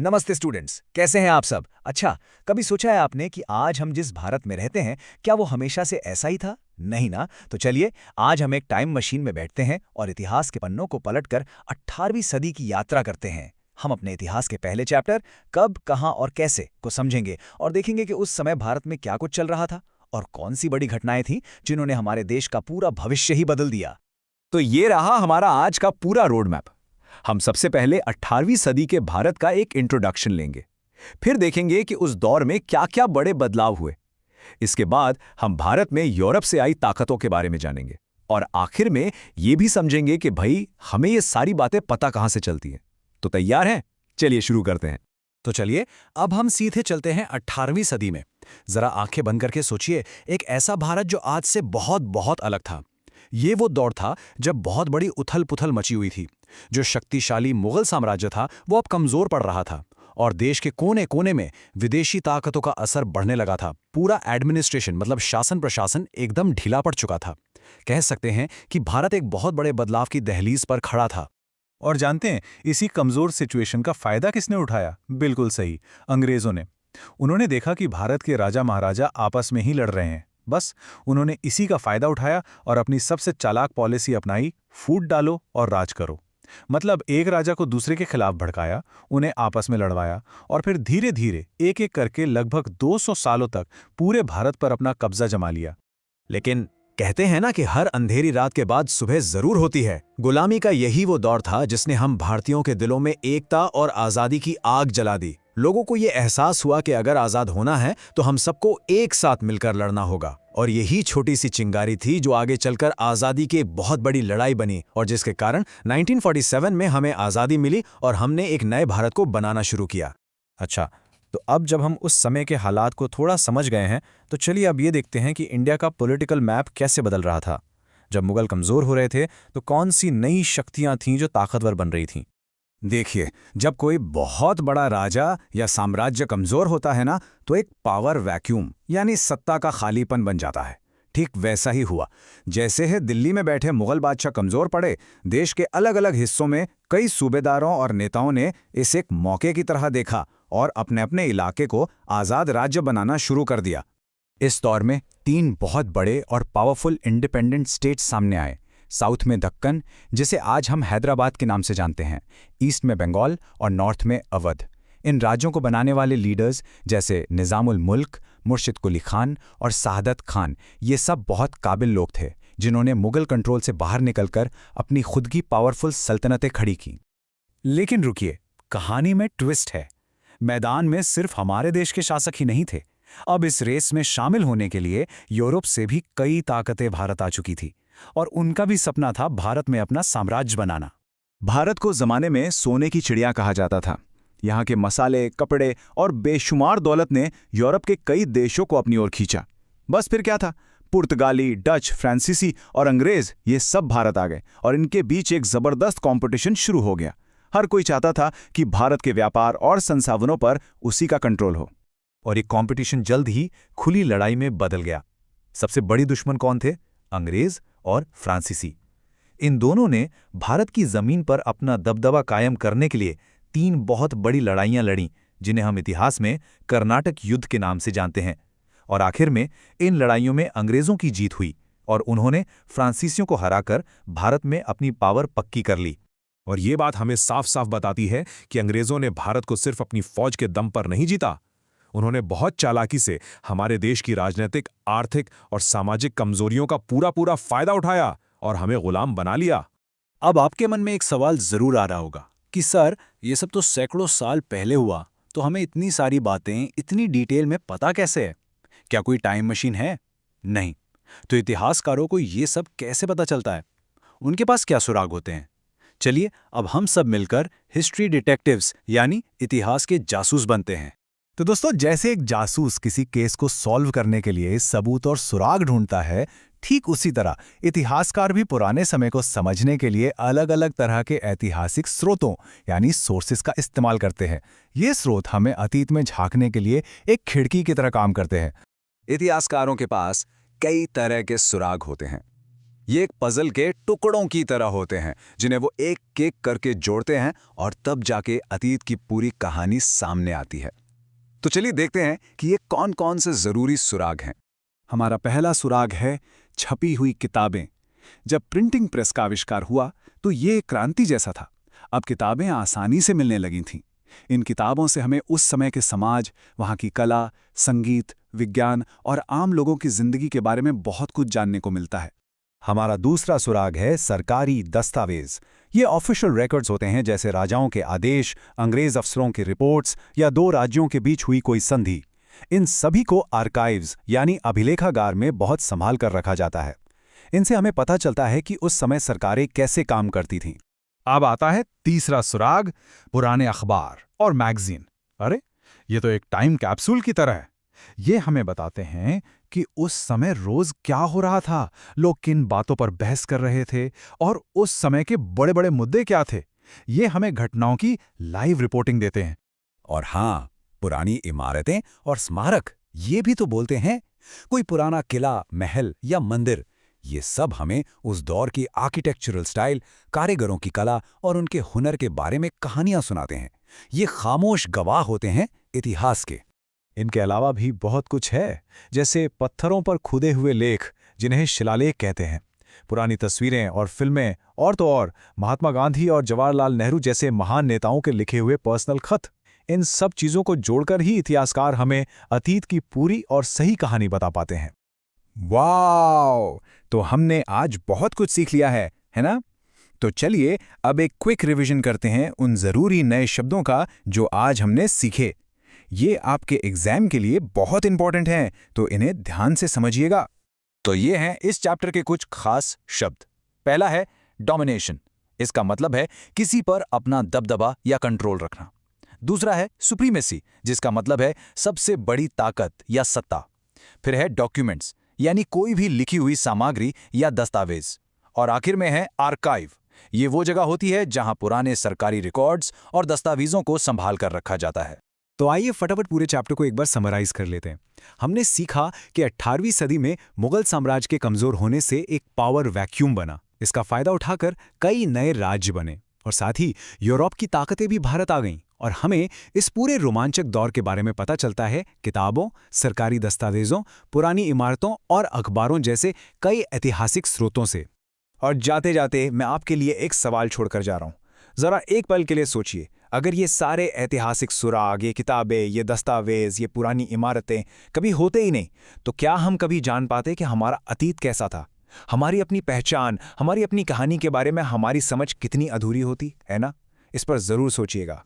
नमस्ते स्टूडेंट्स, कैसे हैं आप सब? अच्छा, कभी सोचा है आपने कि आज हम जिस भारत में रहते हैं, क्या वो हमेशा से ऐसा ही था? नहीं ना? तो चलिए, आज हम एक टाइम मशीन में बैठते हैं और इतिहास के पन्नों को पलटकर 18वीं सदी की यात्रा करते हैं। हम अपने इतिहास के पहले चैप्टर कब, कहाँ और कैसे को समझेंगे और देखेंगे कि उस समय भारत में क्या कुछ चल रहा था और कौन सी बड़ी घटनाएं थीं जिन्होंने हमारे देश का पूरा भविष्य ही बदल दिया। तो ये रहा हमारा आज का पूरा रोड मैप। हम सबसे पहले 18वीं सदी के भारत का एक इंट्रोडक्शन लेंगे। फिर देखेंगे कि उस दौर में क्या-क्या बड़े बदलाव हुए। इसके बाद हम भारत में यूरोप से आई ताकतों के बारे में जानेंगे। और आखिर में ये भी समझेंगे कि भाई हमें ये सारी बातें पता कहाँ से चलती हैं। तो तैयार हैं? चलिए शुरू करते हैं। तो चलिए अब हम सीधे चलते हैं 18वीं सदी में। जरा आंखें बंद करके सोचिए, एक ऐसा भारत जो आज से बहुत बहुत अलग था। ये वो दौर था जब बहुत बड़ी उथल-पुथल मची हुई थी। जो शक्तिशाली मुगल साम्राज्य था वो अब कमजोर पड़ रहा था और देश के कोने-कोने में विदेशी ताकतों का असर बढ़ने लगा था। पूरा एडमिनिस्ट्रेशन मतलब शासन प्रशासन एकदम ढीला पड़ चुका था। कह सकते हैं कि भारत एक बहुत बड़े बदलाव की दहलीज पर खड़ा था। और जानते हैं इसी कमजोर सिचुएशन का फायदा किसने उठाया? बिल्कुल सही, अंग्रेजों ने। उन्होंने देखा कि भारत के राजा महाराजा आपस में ही लड़ रहे हैं। बस उन्होंने इसी का फायदा उठाया और अपनी सबसे चालाक पॉलिसी अपनाई, फूट डालो और राज करो। मतलब एक राजा को दूसरे के खिलाफ भड़काया, उन्हें आपस में लड़वाया और फिर धीरे धीरे एक एक करके लगभग 200 सालों तक पूरे भारत पर अपना कब्जा जमा लिया। लेकिन कहते हैं ना कि हर अंधेरी रात के बाद सुबह जरूर होती है। गुलामी का यही वो दौर था जिसने हम भारतीयों के दिलों में एकता और आजादी की आग जला दी। लोगों को ये एहसास हुआ कि अगर आजाद होना है तो हम सबको एक साथ मिलकर लड़ना होगा। और यही छोटी सी चिंगारी थी जो आगे चलकर आजादी की बहुत बड़ी लड़ाई बनी और जिसके कारण 1947 में हमें आजादी मिली और हमने एक नए भारत को बनाना शुरू किया। अच्छा, तो अब जब हम उस समय के हालात को थोड़ा समझ गए हैं तो चलिए अब ये देखते हैं कि इंडिया का पॉलिटिकल मैप कैसे बदल रहा था। जब मुगल कमजोर हो रहे थे तो कौन सी नई शक्तियां थीं जो ताकतवर बन रही थीं? देखिए, जब कोई बहुत बड़ा राजा या साम्राज्य कमजोर होता है ना, तो एक पावर वैक्यूम यानी सत्ता का खालीपन बन जाता है। ठीक वैसा ही हुआ। जैसे ही दिल्ली में बैठे मुगल बादशाह कमजोर पड़े, देश के अलग अलग हिस्सों में कई सूबेदारों और नेताओं ने इसे एक मौके की तरह देखा और अपने अपने इलाके को आज़ाद राज्य बनाना शुरू कर दिया। इस दौर में 3 बहुत बड़े और पावरफुल इंडिपेंडेंट स्टेट्स सामने आए। साउथ में दक्कन, जिसे आज हम हैदराबाद के नाम से जानते हैं, ईस्ट में बंगाल और नॉर्थ में अवध। इन राज्यों को बनाने वाले लीडर्स जैसे निज़ामुल मुल्क, मुर्शिद कुली खान और सादत खान, ये सब बहुत काबिल लोग थे जिन्होंने मुगल कंट्रोल से बाहर निकलकर अपनी खुद की पावरफुल सल्तनतें खड़ी की। लेकिन रुकिए, कहानी में ट्विस्ट है। मैदान में सिर्फ हमारे देश के शासक ही नहीं थे। अब इस रेस में शामिल होने के लिए यूरोप से भी कई ताकतें भारत आ चुकी थी और उनका भी सपना था भारत में अपना साम्राज्य बनाना। भारत को जमाने में सोने की चिड़िया कहा जाता था। यहाँ के मसाले, कपड़े और बेशुमार दौलत ने यूरोप के कई देशों को अपनी ओर खींचा। बस फिर क्या था, पुर्तगाली, डच, फ्रांसीसी और अंग्रेज ये सब भारत आ गए और इनके बीच एक जबरदस्त कंपटीशन शुरू हो गया। हर कोई चाहता था कि भारत के व्यापार और संसाधनों पर उसी का कंट्रोल हो। और ये कंपटीशन जल्द ही खुली लड़ाई में बदल गया। सबसे बड़ी दुश्मन कौन थे? अंग्रेज और फ्रांसीसी। इन दोनों ने भारत की जमीन पर अपना दबदबा कायम करने के लिए 3 बहुत बड़ी लड़ाइयां लड़ीं, जिन्हें हम इतिहास में कर्नाटक युद्ध के नाम से जानते हैं। और आखिर में इन लड़ाइयों में अंग्रेजों की जीत हुई और उन्होंने फ्रांसीसियों को हराकर भारत में अपनी पावर पक्की कर ली। और ये बात हमें साफ साफ बताती है कि अंग्रेजों ने भारत को सिर्फ अपनी फौज के दम पर नहीं जीता, उन्होंने बहुत चालाकी से हमारे देश की राजनीतिक, आर्थिक और सामाजिक कमजोरियों का पूरा पूरा फायदा उठाया और हमें गुलाम बना लिया। अब आपके मन में एक सवाल जरूर आ रहा होगा कि सर, ये सब तो सैकड़ों साल पहले हुआ, तो हमें इतनी सारी बातें इतनी डिटेल में पता कैसे है? क्या कोई टाइम मशीन है? नहीं। तो इतिहासकारों को ये सब कैसे पता चलता है? उनके पास क्या सुराग होते हैं? चलिए अब हम सब मिलकर हिस्ट्री डिटेक्टिव्स यानी इतिहास के जासूस बनते हैं। तो दोस्तों, जैसे एक जासूस किसी केस को सॉल्व करने के लिए सबूत और सुराग ढूंढता है, ठीक उसी तरह इतिहासकार भी पुराने समय को समझने के लिए अलग अलग तरह के ऐतिहासिक स्रोतों यानी सोर्सेस का इस्तेमाल करते हैं। ये स्रोत हमें अतीत में झांकने के लिए एक खिड़की की तरह काम करते हैं। इतिहासकारों के पास कई तरह के सुराग होते हैं। ये एक पजल के टुकड़ों की तरह होते हैं जिन्हें वो एक एक करके जोड़ते हैं और तब जाके अतीत की पूरी कहानी सामने आती है। तो चलिए देखते हैं कि ये कौन कौन से जरूरी सुराग हैं। हमारा पहला सुराग है छपी हुई किताबें। जब प्रिंटिंग प्रेस का आविष्कार हुआ तो ये एक क्रांति जैसा था। अब किताबें आसानी से मिलने लगी थीं। इन किताबों से हमें उस समय के समाज, वहाँ की कला, संगीत, विज्ञान और आम लोगों की जिंदगी के बारे में बहुत कुछ जानने को मिलता है। हमारा दूसरा सुराग है सरकारी दस्तावेज। ये ऑफिशियल रिकॉर्ड्स होते हैं, जैसे राजाओं के आदेश, अंग्रेज अफसरों की रिपोर्ट्स या दो राज्यों के बीच हुई कोई संधि। इन सभी को आर्काइव्स यानी अभिलेखागार में बहुत संभाल कर रखा जाता है। इनसे हमें पता चलता है कि उस समय सरकारें कैसे काम करती थीं। अब आता है तीसरा सुराग, पुराने अखबार और मैगजीन। अरे ये तो एक टाइम कैप्सूल की तरह है। ये हमें बताते हैं कि उस समय रोज क्या हो रहा था, लोग किन बातों पर बहस कर रहे थे और उस समय के बड़े बड़े मुद्दे क्या थे। ये हमें घटनाओं की लाइव रिपोर्टिंग देते हैं। और हाँ, पुरानी इमारतें और स्मारक ये भी तो बोलते हैं। कोई पुराना किला, महल या मंदिर, ये सब हमें उस दौर की आर्किटेक्चरल स्टाइल, कारीगरों की कला और उनके हुनर के बारे में कहानियां सुनाते हैं। ये खामोश गवाह होते हैं इतिहास के। इनके अलावा भी बहुत कुछ है, जैसे पत्थरों पर खुदे हुए लेख जिन्हें शिलालेख कहते हैं, पुरानी तस्वीरें और फिल्में, और तो और महात्मा गांधी और जवाहरलाल नेहरू जैसे महान नेताओं के लिखे हुए पर्सनल खत। इन सब चीजों को जोड़कर ही इतिहासकार हमें अतीत की पूरी और सही कहानी बता पाते हैं। वाओ! तो हमने आज बहुत कुछ सीख लिया है ना? तो चलिए अब एक क्विक रिवीजन करते हैं उन जरूरी नए शब्दों का जो आज हमने सीखे। ये आपके एग्जाम के लिए बहुत इंपॉर्टेंट हैं, तो इन्हें ध्यान से समझिएगा। तो ये हैं इस चैप्टर के कुछ खास शब्द। पहला है डोमिनेशन। इसका मतलब है किसी पर अपना दबदबा या कंट्रोल रखना। दूसरा है सुप्रीमेसी, जिसका मतलब है सबसे बड़ी ताकत या सत्ता। फिर है डॉक्यूमेंट्स, यानी कोई भी लिखी हुई सामग्री या दस्तावेज। और आखिर में है आर्काइव। ये वो जगह होती है जहां पुराने सरकारी रिकॉर्ड्स और दस्तावेजों को संभाल कर रखा जाता है। तो आइए फटाफट पूरे चैप्टर को एक बार समराइज कर लेते हैं। हमने सीखा कि 18वीं सदी में मुगल साम्राज्य के कमजोर होने से एक पावर वैक्यूम बना। इसका फायदा उठाकर कई नए राज्य बने और साथ ही यूरोप की ताकतें भी भारत आ गईं। और हमें इस पूरे रोमांचक दौर के बारे में पता चलता है किताबों, सरकारी दस्तावेजों, पुरानी इमारतों और अखबारों जैसे कई ऐतिहासिक स्रोतों से। और जाते जाते मैं आपके लिए एक सवाल छोड़कर जा रहा हूं। जरा एक पल के लिए सोचिए, अगर ये सारे ऐतिहासिक सुराग, ये किताबें, ये दस्तावेज, ये पुरानी इमारतें कभी होते ही नहीं, तो क्या हम कभी जान पाते कि हमारा अतीत कैसा था? हमारी अपनी पहचान, हमारी अपनी कहानी के बारे में हमारी समझ कितनी अधूरी होती है ना? इस पर जरूर सोचिएगा।